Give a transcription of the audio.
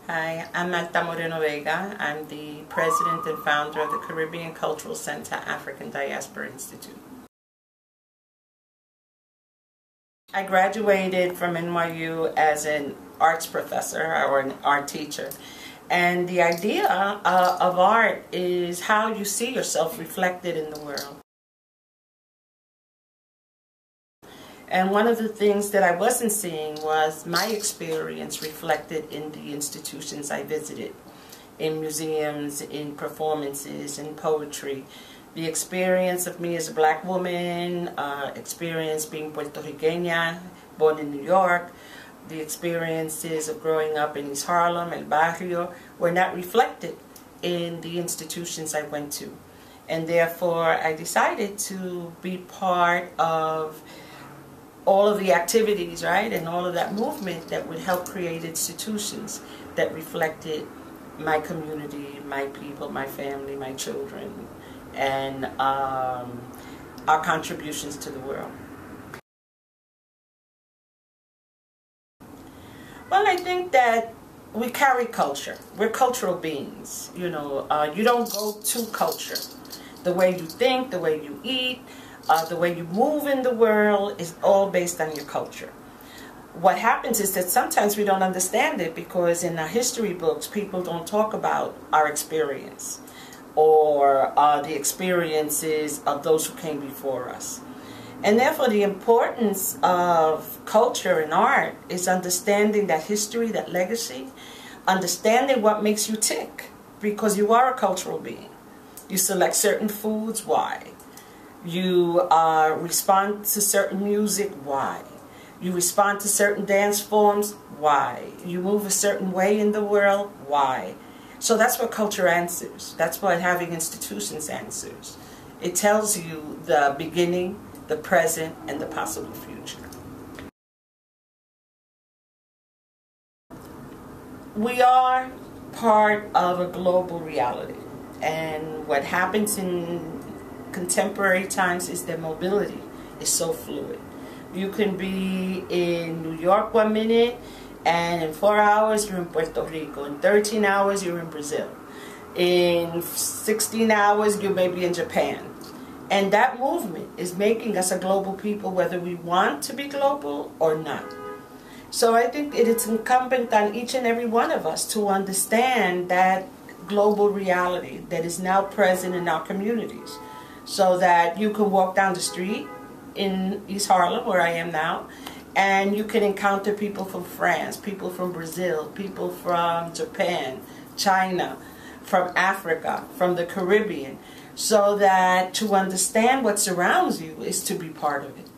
Hi, I'm Marta Moreno Vega. I'm the president and founder of the Caribbean Cultural Center African Diaspora Institute. I graduated from NYU as an arts professor or an art teacher. And the idea of art is how you see yourself reflected in the world. And one of the things that I wasn't seeing was my experience reflected in the institutions I visited, in museums, in performances, in poetry. The experience of me as a black woman, experience being Puerto Riqueña, born in New York, the experiences of growing up in East Harlem, El Barrio, were not reflected in the institutions I went to. And therefore I decided to be part of all of the activities, right, and all of that movement that would help create institutions that reflected my community, my people, my family, my children, and our contributions to the world. Well, I think that we carry culture. We're cultural beings. You know, you don't go to culture. The way you think, the way you eat, the way you move in the world is all based on your culture. What happens is that sometimes we don't understand it because in our history books people don't talk about our experience or the experiences of those who came before us. And therefore the importance of culture and art is understanding that history, that legacy, understanding what makes you tick, because you are a cultural being. You select certain foods, why? You respond to certain music, why? You respond to certain dance forms, why? You move a certain way in the world, why? So that's what culture answers. That's what having institutions answers. It tells you the beginning, the present, and the possible future. We are part of a global reality, and what happens in contemporary times is that mobility is so fluid. You can be in New York 1 minute, and in 4 hours you're in Puerto Rico. In 13 hours you're in Brazil. In 16 hours you may be in Japan. And that movement is making us a global people, whether we want to be global or not. So I think it is incumbent on each and every one of us to understand that global reality that is now present in our communities, so that you can walk down the street in East Harlem, where I am now, and you can encounter people from France, people from Brazil, people from Japan, China, from Africa, from the Caribbean, so that to understand what surrounds you is to be part of it.